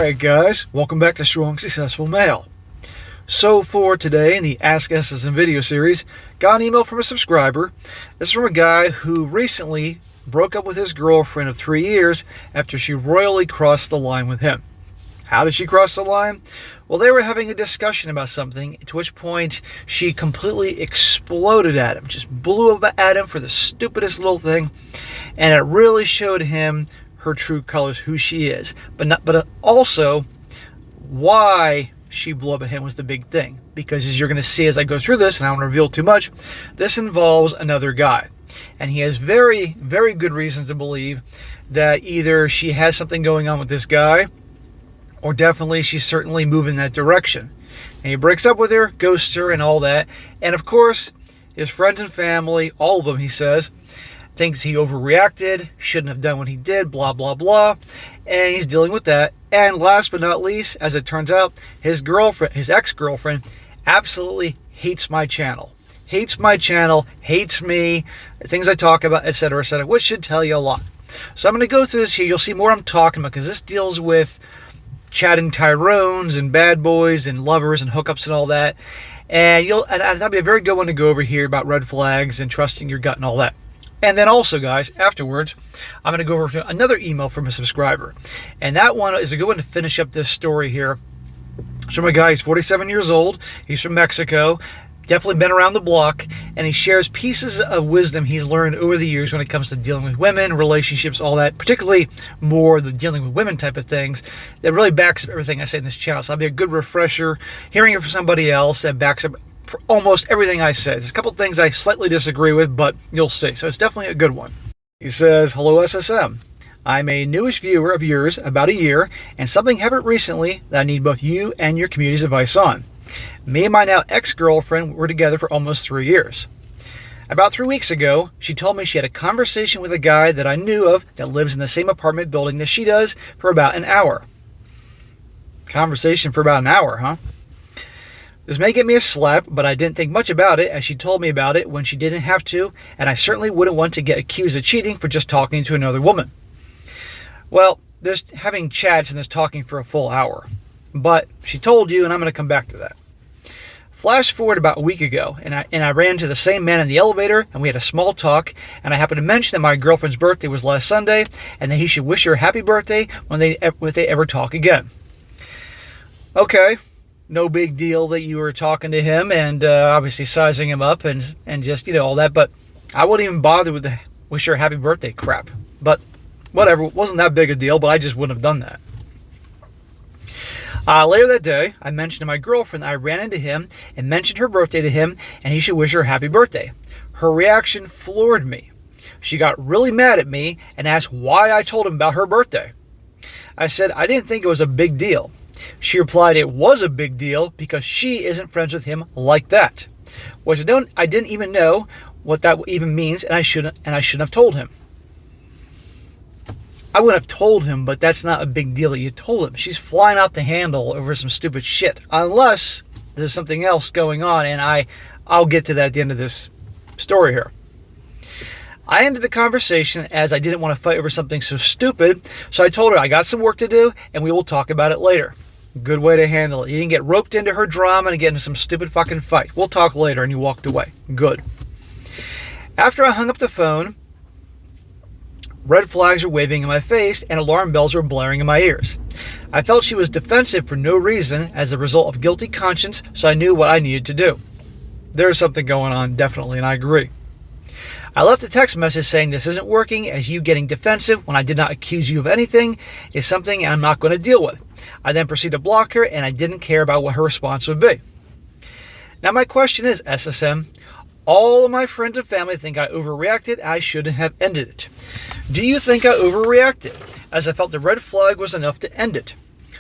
Alright guys, welcome back to Strong Successful Male. So for today in the Ask SSM video series, got an email from a subscriber. This is from a guy who recently broke up with his girlfriend of 3 years after she royally crossed the line with him. How did she cross the line? Well, they were having a discussion about something, to which point she completely exploded at him, just blew up at him for the stupidest little thing, and it really showed him her true colors, who she is, but also why she blew up at him was the big thing. Because as you're going to see as I go through this, and I don't want to reveal too much, this involves another guy, and he has very, very good reasons to believe that either she has something going on with this guy, or definitely she's certainly moving in that direction. And he breaks up with her, ghosts her, and all that. And of course, his friends and family, all of them, he says, thinks he overreacted, shouldn't have done what he did, blah, blah, blah. And he's dealing with that. And last but not least, as it turns out, his girlfriend, his ex-girlfriend, absolutely hates my channel. Hates my channel, hates me, things I talk about, etc., which should tell you a lot. So I'm going to go through this here. You'll see more I'm talking about, because this deals with chatting Tyrones and bad boys and lovers and hookups and all that. And that'd be a very good one to go over here about red flags and trusting your gut and all that. And then also, guys, afterwards, I'm going to go over to another email from a subscriber. And that one is a good one to finish up this story here. So my guy, he's 47 years old. He's from Mexico. Definitely been around the block. And he shares pieces of wisdom he's learned over the years when it comes to dealing with women, relationships, all that. Particularly more the dealing with women type of things. That really backs up everything I say in this channel. So that'll be a good refresher. Hearing it from somebody else that backs up almost everything I said. There's a couple things I slightly disagree with, but you'll see. So it's definitely a good one. He says, "Hello SSM. I'm a newish viewer of yours, about a year, and something happened recently that I need both you and your community's advice on. Me and my now ex-girlfriend were together for almost 3 years. About 3 weeks ago, she told me she had a conversation with a guy that I knew of that lives in the same apartment building that she does for about an hour." Conversation for about an hour, huh? "This may get me a slap, but I didn't think much about it as she told me about it when she didn't have to, and I certainly wouldn't want to get accused of cheating for just talking to another woman." Well, there's having chats and there's talking for a full hour. But she told you, and I'm going to come back to that. Flash forward about a week ago, and I ran into the same man in the elevator, and we had a small talk, and I happened to mention that my girlfriend's birthday was last Sunday, and that he should wish her a happy birthday if they ever talk again. Okay. No big deal that you were talking to him and obviously sizing him up and just, all that. But I wouldn't even bother with the wish her happy birthday crap. But whatever, it wasn't that big a deal, but I just wouldn't have done that. Later that day, I mentioned to my girlfriend that I ran into him and mentioned her birthday to him and he should wish her a happy birthday. Her reaction floored me. She got really mad at me and asked why I told him about her birthday. I said I didn't think it was a big deal. She replied it was a big deal because she isn't friends with him like that, which I didn't even know what that even means, and I shouldn't have told him. I would have told him, but that's not a big deal that you told him. She's flying out the handle over some stupid shit, unless there's something else going on, and I'll get to that at the end of this story here. I ended the conversation as I didn't want to fight over something so stupid, so I told her I got some work to do and we will talk about it later. Good way to handle it. You didn't get roped into her drama and get into some stupid fucking fight. We'll talk later, and you walked away. Good. After I hung up the phone, red flags were waving in my face and alarm bells were blaring in my ears. I felt she was defensive for no reason as a result of guilty conscience, so I knew what I needed to do. There's something going on, definitely, and I agree. I left a text message saying this isn't working as you getting defensive when I did not accuse you of anything is something I'm not going to deal with. I then proceeded to block her and I didn't care about what her response would be. Now my question is, SSM, all of my friends and family think I overreacted. I shouldn't have ended it. Do you think I overreacted as I felt the red flag was enough to end it?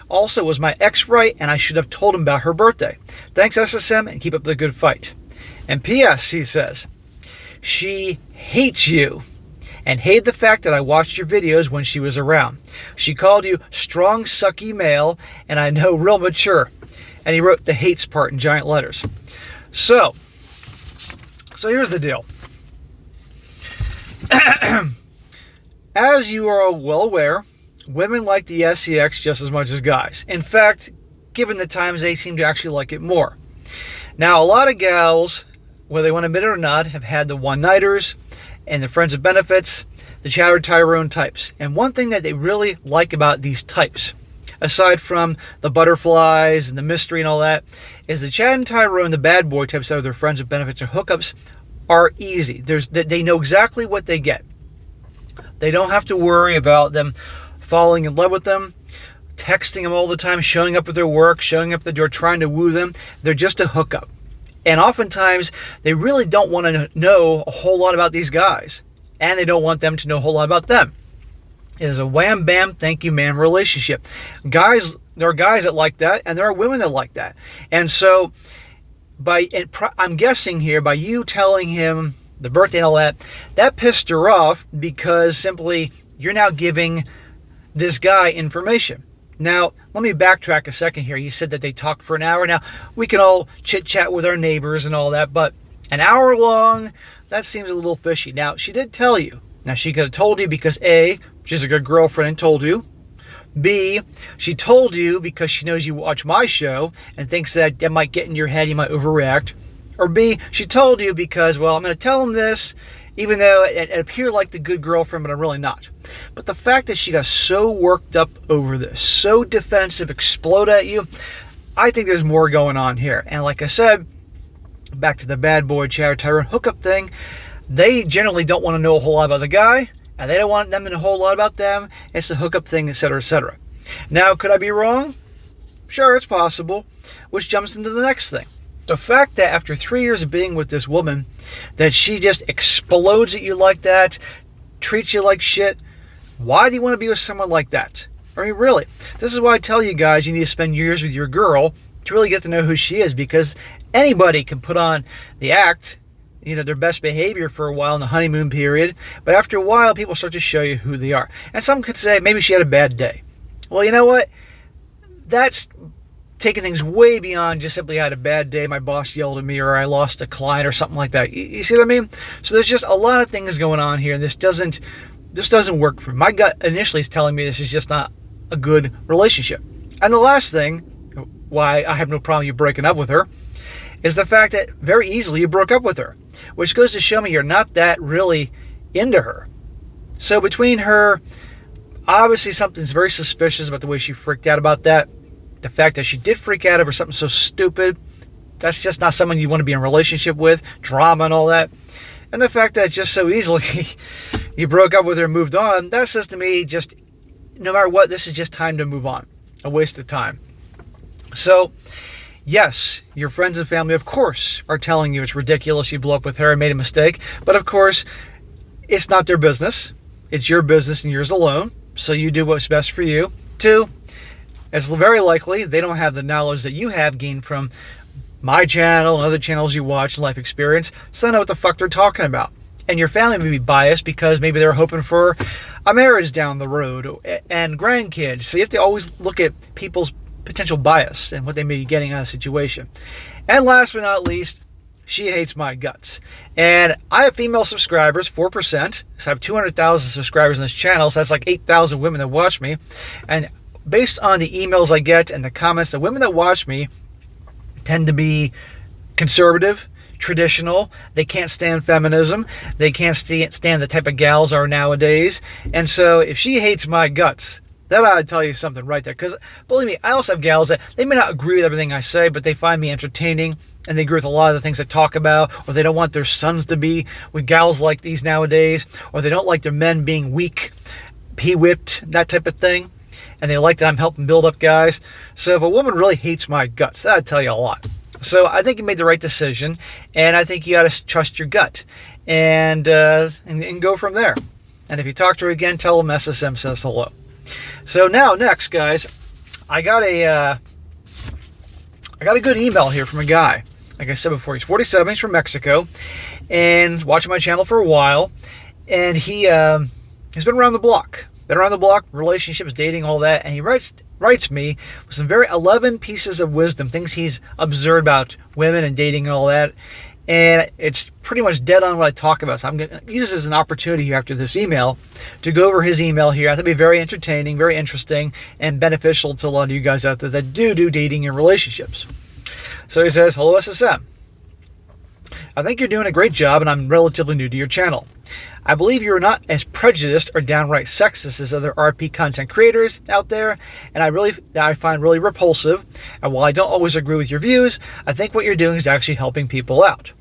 Also, was my ex right and I should have told him about her birthday? Thanks SSM and keep up the good fight. And P.S. he says, she hates you and hated the fact that I watched your videos when she was around. She called you strong, sucky male, and I know real mature. And he wrote the hates part in giant letters. So here's the deal. As you are well aware, women like the SCX just as much as guys. In fact, given the times, they seem to actually like it more. Now, a lot of gals, whether they want to admit it or not, have had the one-nighters and the friends with benefits, the Chatter Tyrone types. And one thing that they really like about these types, aside from the butterflies and the mystery and all that, is the Chad and Tyrone, the bad boy types that are their friends with benefits or hookups, are easy. They know exactly what they get. They don't have to worry about them falling in love with them, texting them all the time, showing up with their work, showing up at the door, trying to woo them. They're just a hookup. And oftentimes, they really don't want to know a whole lot about these guys. And they don't want them to know a whole lot about them. It is a wham, bam, thank you, ma'am relationship. Guys, there are guys that like that, and there are women that like that. And so, I'm guessing here, by you telling him the birthday and all that, that pissed her off because simply you're now giving this guy information. Now, let me backtrack a second here. You said that they talked for an hour. Now, we can all chit-chat with our neighbors and all that, but an hour long, that seems a little fishy. Now, she did tell you. Now, she could have told you because A, she's a good girlfriend and told you. B, she told you because she knows you watch my show and thinks that might get in your head, you might overreact. Or B, she told you because, well, I'm going to tell him this, even though it appeared like the good girlfriend, but I'm really not. But the fact that she got so worked up over this, so defensive, explode at you, I think there's more going on here. And like I said, back to the bad boy Chatter Tyrone hookup thing, they generally don't want to know a whole lot about the guy, and they don't want them to know a whole lot about them. It's a hookup thing, etc., etc. Now, could I be wrong? Sure, it's possible. Which jumps into the next thing. The fact that after 3 years of being with this woman, that she just explodes at you like that, treats you like shit, why do you want to be with someone like that? I mean, really, this is why I tell you guys you need to spend years with your girl to really get to know who she is, because anybody can put on the act, their best behavior for a while in the honeymoon period, but after a while, people start to show you who they are. And some could say, maybe she had a bad day. Well, you know what? That's taking things way beyond just simply I had a bad day, my boss yelled at me, or I lost a client or something like that. You see what I mean? So there's just a lot of things going on here, and this doesn't work for me. My gut initially is telling me this is just not a good relationship. And the last thing, why I have no problem you breaking up with her, is the fact that very easily you broke up with her, which goes to show me you're not that really into her. So between her, obviously something's very suspicious about the way she freaked out about that. The fact that she did freak out over something so stupid, that's just not someone you want to be in a relationship with, drama and all that. And the fact that just so easily you broke up with her and moved on, that says to me just, no matter what, this is just time to move on. A waste of time. So, yes, your friends and family, of course, are telling you it's ridiculous you blew up with her and made a mistake. But of course, it's not their business. It's your business and yours alone. So you do what's best for you. 2, it's very likely they don't have the knowledge that you have gained from my channel and other channels you watch and life experience, so they know what the fuck they're talking about. And your family may be biased because maybe they're hoping for a marriage down the road and grandkids. So you have to always look at people's potential bias and what they may be getting out of a situation. And last but not least, she hates my guts. And I have female subscribers, 4%. So I have 200,000 subscribers on this channel, so that's like 8,000 women that watch me. And based on the emails I get and the comments, the women that watch me tend to be conservative, traditional. They can't stand feminism. They can't stand the type of gals are nowadays. And so if she hates my guts, that ought to tell you something right there. Because believe me, I also have gals that they may not agree with everything I say, but they find me entertaining and they agree with a lot of the things I talk about, or they don't want their sons to be with gals like these nowadays, or they don't like their men being weak, pee-whipped, that type of thing. And they like that I'm helping build up guys. So if a woman really hates my guts, that'd tell you a lot. So I think you made the right decision, and I think you got to trust your gut and go from there. And if you talk to her again, tell them SSM says hello. So now, next, guys, I got a good email here from a guy. Like I said before, he's 47, he's from Mexico, and watching my channel for a while, and he's been around the block. Relationships, dating, all that, and he writes me with some very 11 pieces of wisdom, things he's observed about women and dating and all that. and it's pretty much dead on what I talk about. So I'm going to use this as an opportunity here after this email to go over his email here. I think it'll be very entertaining, very interesting, and beneficial to a lot of you guys out there that do dating and relationships. So he says, "Hello, SSM. I think you're doing a great job, and I'm relatively new to your channel. I believe you're not as prejudiced or downright sexist as other RP content creators out there, and I find really repulsive. And while I don't always agree with your views, I think what you're doing is actually helping people out."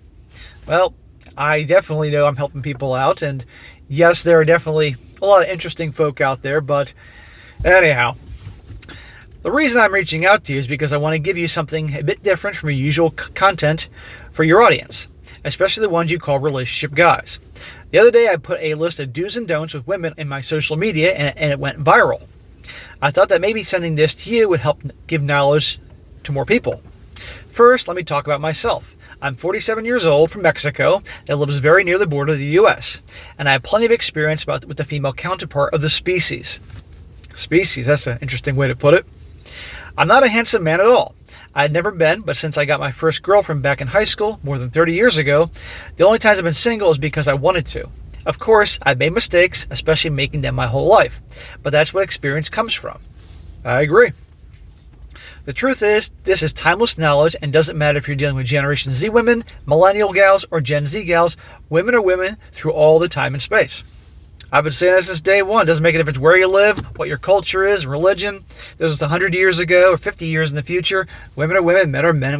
Well, I definitely know I'm helping people out, and yes, there are definitely a lot of interesting folk out there, but anyhow, the reason I'm reaching out to you is because I want to give you something a bit different from your usual content for your audience, especially the ones you call relationship guys. The other day, I put a list of do's and don'ts with women in my social media, and it went viral. I thought that maybe sending this to you would help give knowledge to more people. First, let me talk about myself. I'm 47 years old from Mexico that lives very near the border of the U.S., and I have plenty of experience with the female counterpart of the species. Species, that's an interesting way to put it. I'm not a handsome man at all. I had never been, but since I got my first girlfriend back in high school more than 30 years ago, the only times I've been single is because I wanted to. Of course, I've made mistakes, especially making them my whole life, but that's what experience comes from. I agree. The truth is, this is timeless knowledge and doesn't matter if you're dealing with Generation Z women, Millennial gals, or Gen Z gals. Women are women through all the time and space. I've been saying this since day one. It doesn't make a difference where you live, what your culture is, religion. This was 100 years ago or 50 years in the future. Women are women, men are men,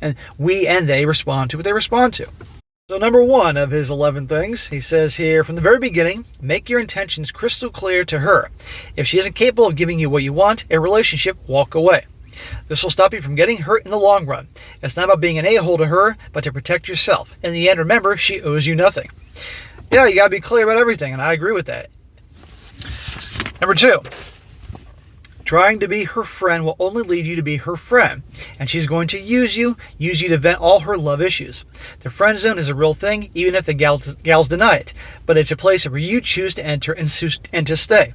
and we and they respond to what they respond to. So number one of his 11 things, he says here, from the very beginning, make your intentions crystal clear to her. If she isn't capable of giving you what you want, a relationship, walk away. This will stop you from getting hurt in the long run. It's not about being an a-hole to her, but to protect yourself. In the end, remember, she owes you nothing. Yeah, you got to be clear about everything, and I agree with that. Number two, trying to be her friend will only lead you to be her friend, and she's going to use you to vent all her love issues. The friend zone is a real thing, even if the gals deny it, but it's a place where you choose to enter and to stay.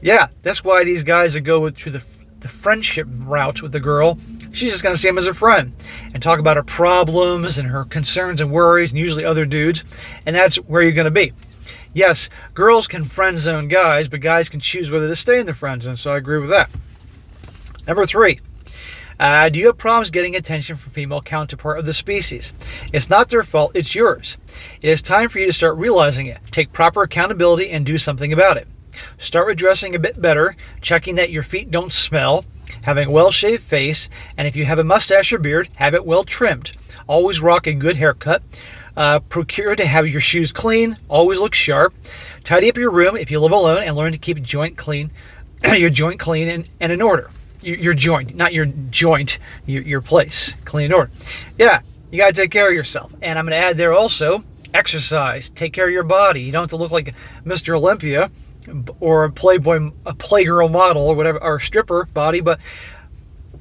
Yeah, that's why these guys that go through the friendship route with the girl, she's just going to see him as a friend and talk about her problems and her concerns and worries, and usually other dudes, and that's where you're going to be. Yes, girls can friend zone guys, but guys can choose whether to stay in the friend zone, so I agree with that. Number three, do you have problems getting attention from female counterpart of the species? It's not their fault, it's yours. It is time for you to start realizing it. Take proper accountability and do something about it. Start with dressing a bit better, checking that your feet don't smell, having a well-shaved face, and if you have a mustache or beard, have it well trimmed. Always rock a good haircut. Procure to have your shoes clean. Always look sharp. Tidy up your room if you live alone, and learn to keep your joint clean and in order. Your joint, not your joint, your place, clean and order. Yeah, you got to take care of yourself. And I'm going to add there also, exercise. Take care of your body. You don't have to look like Mr. Olympia or a Playgirl model or whatever, or a stripper body, but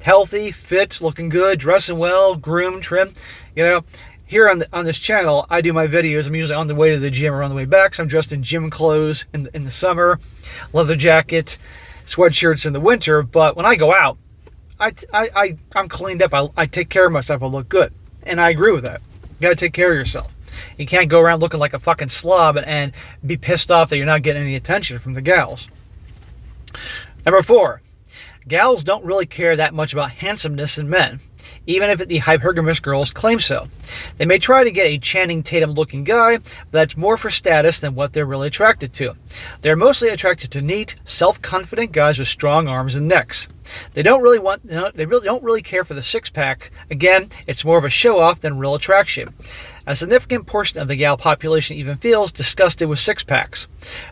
healthy, fit, looking good, dressing well, groomed, trimmed. You know, here on this channel, I do my videos. I'm usually on the way to the gym or on the way back, so I'm dressed in gym clothes in the summer, leather jacket, sweatshirts in the winter. But when I go out, I'm cleaned up. I take care of myself. I look good, and I agree with that. You got to take care of yourself. You can't go around looking like a fucking slob and be pissed off that you're not getting any attention from the gals. Number four, gals don't really care that much about handsomeness in men, even if the hypergamous girls claim so. They may try to get a Channing Tatum-looking guy, but that's more for status than what they're really attracted to. They're mostly attracted to neat, self-confident guys with strong arms and necks. They don't really don't really care for the six-pack. Again, it's more of a show-off than real attraction. A significant portion of the gal population even feels disgusted with six-packs.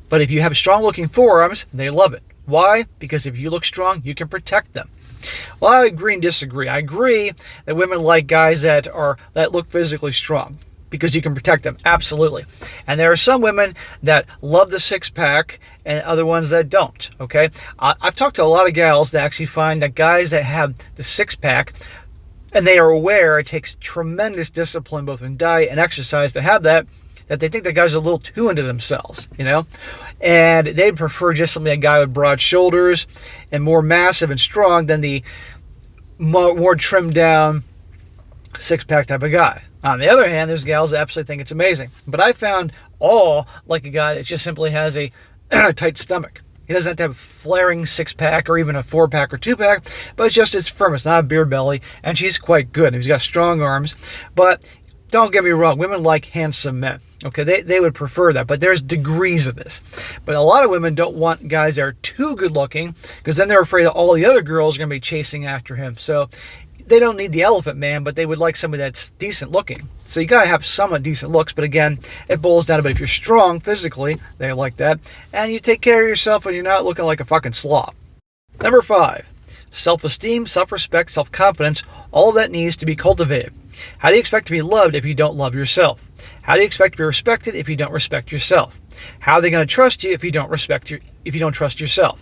But if you have strong-looking forearms, they love it. Why? Because if you look strong, you can protect them. Well, I agree and disagree. I agree that women like guys that look physically strong because you can protect them. Absolutely. And there are some women that love the six-pack and other ones that don't. Okay? I've talked to a lot of gals that actually find that guys that have the six-pack, and they are aware it takes tremendous discipline both in diet and exercise to have that they think that guys are a little too into themselves, you know? And they'd prefer just something, a guy with broad shoulders and more massive and strong than the more trimmed down six-pack type of guy. On the other hand, there's gals that absolutely think it's amazing. But I found all like a guy that just simply has a tight stomach. He doesn't have to have a flaring 6-pack or even a 4-pack or 2-pack, but it's firm. It's not a beer belly, and she's quite good. He's got strong arms. But don't get me wrong, women like handsome men. Okay, they would prefer that, but there's degrees of this. But a lot of women don't want guys that are too good looking, because then they're afraid that all the other girls are going to be chasing after him. So they don't need the elephant man, but they would like somebody that's decent looking. So you got to have somewhat decent looks, but again, it boils down to, but if you're strong physically, they like that, and you take care of yourself and you're not looking like a fucking slob. Number 5, self-esteem, self-respect, self-confidence, all of that needs to be cultivated. How do you expect to be loved if you don't love yourself? How do you expect to be respected if you don't respect yourself? How are they going to trust you if you don't trust yourself?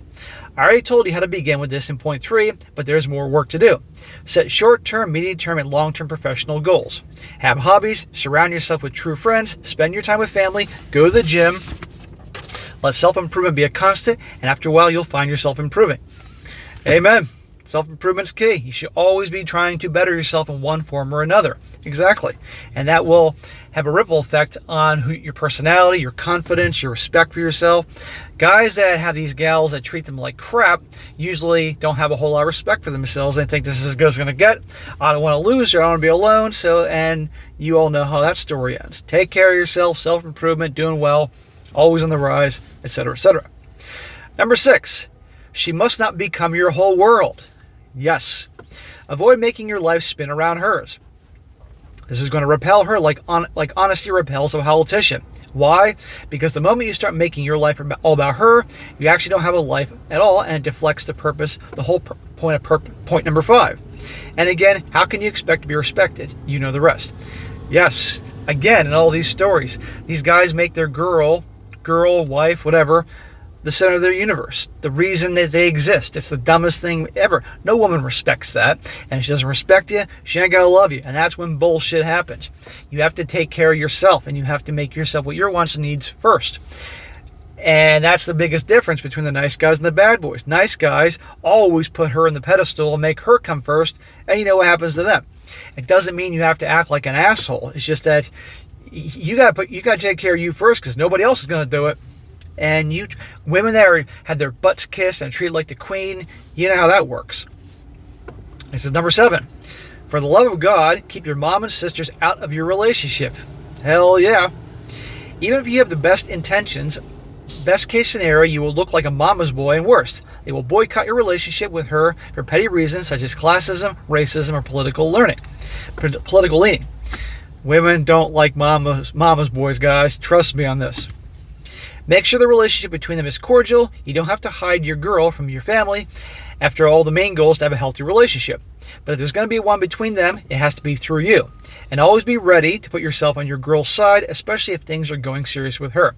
I already told you how to begin with this in point 3, but there's more work to do. Set short-term, medium-term, and long-term professional goals. Have hobbies, surround yourself with true friends, spend your time with family, go to the gym. Let self-improvement be a constant, and after a while you'll find yourself improving. Amen. Self-improvement's key. You should always be trying to better yourself in one form or another. Exactly. And that will have a ripple effect on your personality, your confidence, your respect for yourself. Guys that have these gals that treat them like crap usually don't have a whole lot of respect for themselves. They think this is as good as it's going to get. I don't want to lose or I don't want to be alone. And you all know how that story ends. Take care of yourself, self-improvement, doing well, always on the rise, etc., etc. Number 6, she must not become your whole world. Yes. Avoid making your life spin around hers. This is going to repel her like honesty repels a politician. Why? Because the moment you start making your life all about her, you actually don't have a life at all, and it deflects the purpose, the whole point number 5. And again, how can you expect to be respected? You know the rest. Yes, again, in all these stories, these guys make their girl, wife, whatever, the center of their universe, the reason that they exist. It's the dumbest thing ever. No woman respects that. And if she doesn't respect you, she ain't gonna love you. And that's when bullshit happens. You have to take care of yourself, and you have to make yourself what your wants and needs first. And that's the biggest difference between the nice guys and the bad boys. Nice guys always put her in the pedestal and make her come first, and you know what happens to them. It doesn't mean you have to act like an asshole. It's just that you gotta take care of you first, because nobody else is gonna do it. And women that had their butts kissed and treated like the queen, you know how that works. This is number 7. For the love of God, keep your mom and sisters out of your relationship. Hell yeah. Even if you have the best intentions, best case scenario, you will look like a mama's boy, and worse, they will boycott your relationship with her for petty reasons such as classism, racism, or political leaning. Women don't like mama's boys, guys. Trust me on this. Make sure the relationship between them is cordial. You don't have to hide your girl from your family. After all, the main goal is to have a healthy relationship. But if there's going to be one between them, it has to be through you. And always be ready to put yourself on your girl's side, especially if things are going serious with her.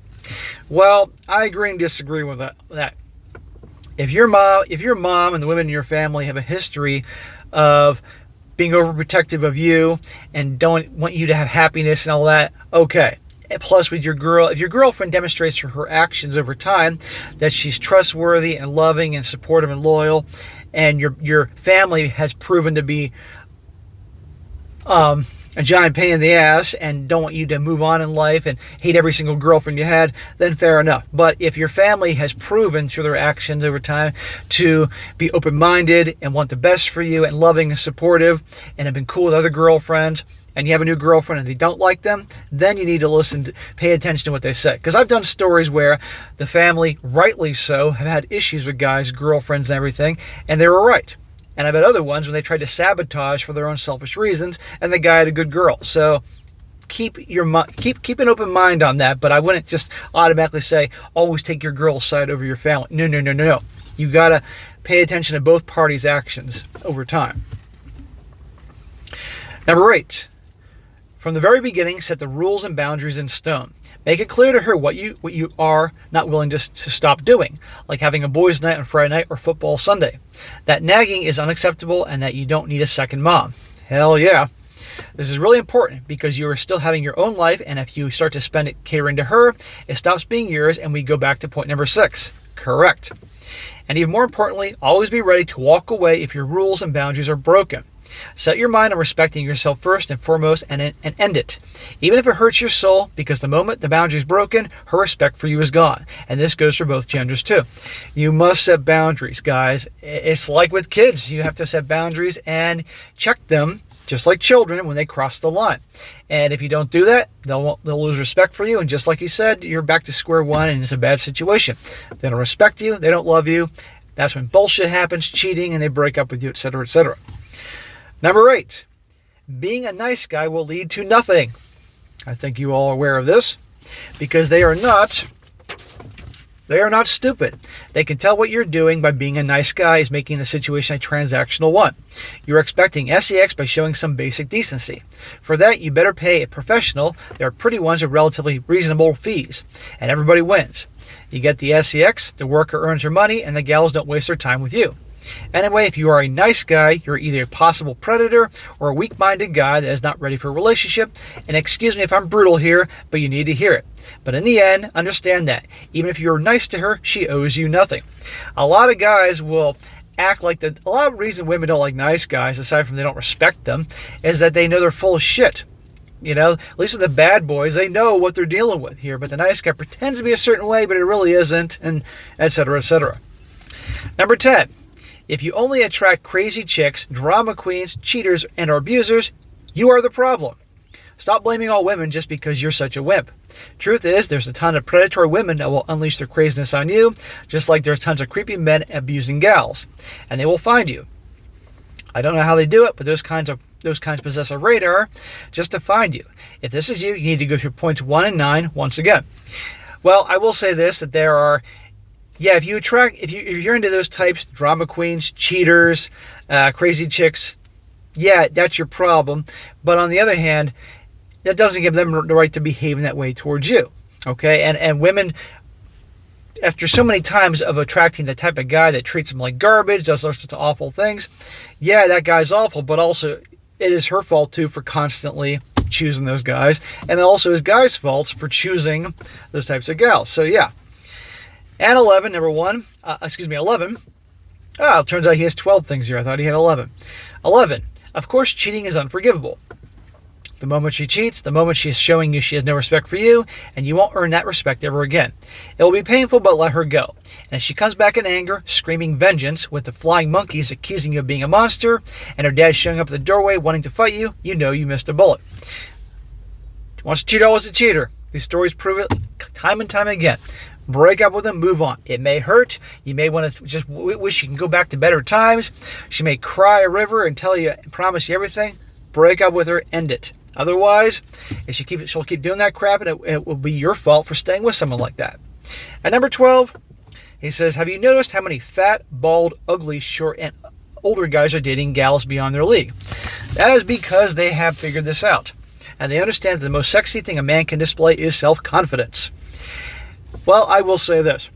Well, I agree and disagree with that. If your mom and the women in your family have a history of being overprotective of you and don't want you to have happiness and all that, okay. Plus, with your girl, if your girlfriend demonstrates through her actions over time that she's trustworthy and loving and supportive and loyal, and your family has proven to be a giant pain in the ass and don't want you to move on in life and hate every single girlfriend you had, then fair enough. But if your family has proven through their actions over time to be open-minded and want the best for you and loving and supportive and have been cool with other girlfriends, and you have a new girlfriend and they don't like them, then you need to pay attention to what they say. Because I've done stories where the family, rightly so, have had issues with guys, girlfriends, and everything, and they were right. And I've had other ones when they tried to sabotage for their own selfish reasons, and the guy had a good girl. So keep an open mind on that, but I wouldn't just automatically say, always take your girl's side over your family. No. You got to pay attention to both parties' actions over time. Number 8. From the very beginning, set the rules and boundaries in stone. Make it clear to her what you are not willing to stop doing, like having a boys' night on Friday night or football Sunday. That nagging is unacceptable and that you don't need a second mom. Hell yeah. This is really important because you are still having your own life, and if you start to spend it catering to her, it stops being yours, and we go back to point number 6. Correct. And even more importantly, always be ready to walk away if your rules and boundaries are broken. Set your mind on respecting yourself first and foremost and end it. Even if it hurts your soul, because the moment the boundary is broken, her respect for you is gone. And this goes for both genders too. You must set boundaries, guys. It's like with kids. You have to set boundaries and check them, just like children, when they cross the line. And if you don't do that, they'll lose respect for you. And just like he said, you're back to square one and it's a bad situation. They don't respect you. They don't love you. That's when bullshit happens, cheating, and they break up with you, etc., etc. Number 8, being a nice guy will lead to nothing. I think you all are aware of this, because they are not stupid. They can tell what you're doing by being a nice guy is making the situation a transactional one. You're expecting sex by showing some basic decency. For that, you better pay a professional. There are pretty ones with relatively reasonable fees, and everybody wins. You get the sex, the worker earns her money, and the gals don't waste their time with you. Anyway, if you are a nice guy, you're either a possible predator or a weak-minded guy that is not ready for a relationship. And excuse me if I'm brutal here, but you need to hear it. But in the end, understand that even if you're nice to her, she owes you nothing. A lot of guys will act like that. A lot of the reason women don't like nice guys, aside from they don't respect them, is that they know they're full of shit. You know, at least with the bad boys, they know what they're dealing with here. But the nice guy pretends to be a certain way, but it really isn't, and etc., etc. Number 10. If you only attract crazy chicks, drama queens, cheaters, and abusers, you are the problem. Stop blaming all women just because you're such a wimp. Truth is, there's a ton of predatory women that will unleash their craziness on you, just like there's tons of creepy men abusing gals. And they will find you. I don't know how they do it, but those kinds possess a radar just to find you. If this is you, you need to go through points 1 and 9 once again. Well, I will say this, that there are... Yeah, if you're into those types, drama queens, cheaters, crazy chicks, yeah, that's your problem. But on the other hand, that doesn't give them the right to behave in that way towards you. Okay, and women, after so many times of attracting the type of guy that treats them like garbage, does all sorts of awful things, yeah, that guy's awful, but also it is her fault too for constantly choosing those guys, and also is guys' faults for choosing those types of gals. So yeah. And 11. Oh, it turns out he has 12 things here. I thought he had 11. 11. Of course, cheating is unforgivable. The moment she cheats, the moment she is showing you she has no respect for you, and you won't earn that respect ever again. It will be painful, but let her go. And if she comes back in anger, screaming vengeance, with the flying monkeys accusing you of being a monster, and her dad showing up at the doorway wanting to fight you, you know you missed a bullet. Wants to cheat, always a cheater. These stories prove it time and time again. Break up with them, move on. It may hurt. You may want to just wish you can go back to better times. She may cry a river and promise you everything. Break up with her, end it. Otherwise, if she'll keep doing that crap, and it will be your fault for staying with someone like that. At number 12, he says, have you noticed how many fat, bald, ugly, short, and older guys are dating gals beyond their league? That is because they have figured this out. And they understand that the most sexy thing a man can display is self-confidence. Well, I will say this.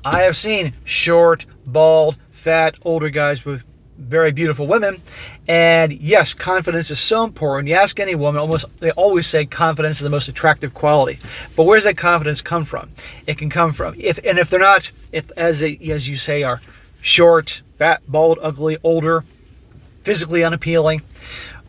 I have seen short, bald, fat, older guys with very beautiful women. And yes, confidence is so important. You ask any woman, they always say confidence is the most attractive quality. But where does that confidence come from? It can come from, if they're not, as you say, are short, fat, bald, ugly, older, physically unappealing,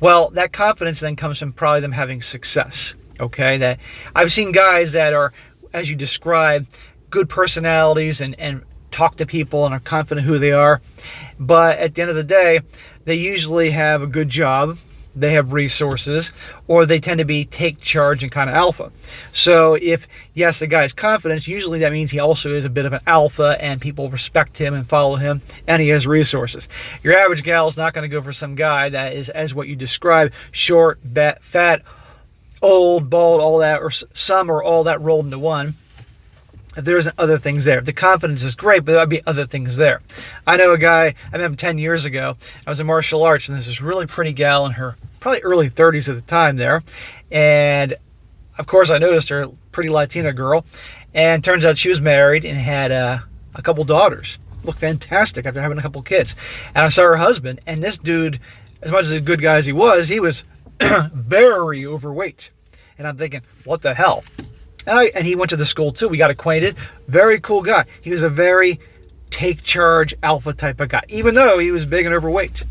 well, that confidence then comes from probably them having success. Okay, that I've seen guys that are, as you describe, good personalities and talk to people and are confident who they are. But at the end of the day, they usually have a good job, they have resources, or they tend to be take charge and kind of alpha. So if, yes, the guy is confident, usually that means he also is a bit of an alpha and people respect him and follow him, and he has resources. Your average gal is not going to go for some guy that is, as what you describe, short, fat, old, bald, all that, or some or all that rolled into one. If there isn't other things there. The confidence is great, but there would be other things there. I know a guy, I met him 10 years ago. I was in martial arts, and there's this really pretty gal in her probably early 30s at the time there. And, of course, I noticed her, pretty Latina girl. And turns out she was married and had a couple daughters. Looked fantastic after having a couple kids. And I saw her husband, and this dude, as much as a good guy as he was very overweight. And I'm thinking, what the hell? And he went to the school too. We got acquainted. Very cool guy. He was a very take charge alpha type of guy, even though he was big and overweight.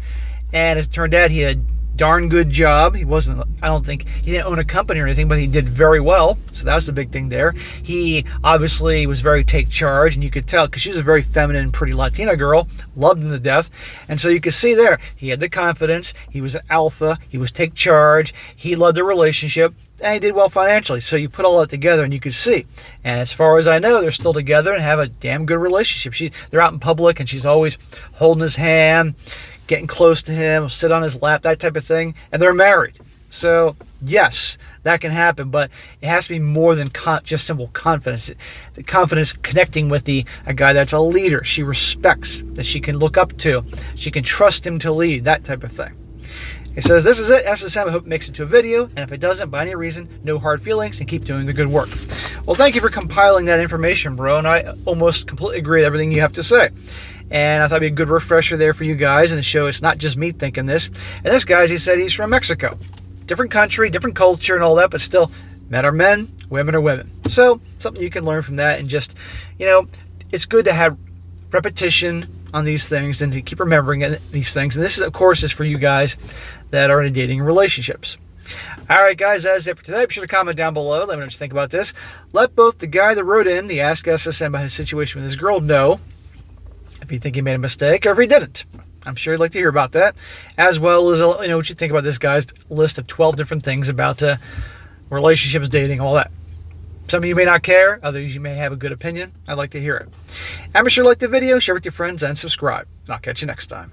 And as it turned out, he had a darn good job. He wasn't, I don't think, he didn't own a company or anything, but he did very well. So that was the big thing there. He obviously was very take charge, and you could tell because she was a very feminine, pretty Latina girl, loved him to death. And so you could see there, he had the confidence, he was an alpha, he was take charge, he loved the relationship, and he did well financially. So you put all that together and you could see. And as far as I know, they're still together and have a damn good relationship. They're out in public and she's always holding his hand, getting close to him, sit on his lap, that type of thing. And they're married. So yes, that can happen, but it has to be more than just simple confidence. The confidence connecting with a guy that's a leader she respects, that she can look up to, she can trust him to lead, that type of thing. It says, this is it, SSM. I hope it makes it to a video. And if it doesn't, by any reason, no hard feelings and keep doing the good work. Well, thank you for compiling that information, bro. And I almost completely agree with everything you have to say. And I thought it'd be a good refresher there for you guys and to show it's not just me thinking this. And this guy, he said he's from Mexico. Different country, different culture and all that, but still, men are men, women are women. So, something you can learn from that and just, it's good to have repetition on these things and to keep remembering these things. And this, of course, is for you guys that are in dating relationships. All right, guys, that's it for today. Be sure to comment down below. Let me know what you think about this. Let both the guy that wrote in the Ask SSM about his situation with his girl know if you think he made a mistake or if he didn't. I'm sure you'd like to hear about that, as well as what you think about this guy's list of 12 different things about relationships, dating, all that. Some of you may not care, others you may have a good opinion. I'd like to hear it. And be sure to like the video, share with your friends, and subscribe. And I'll catch you next time.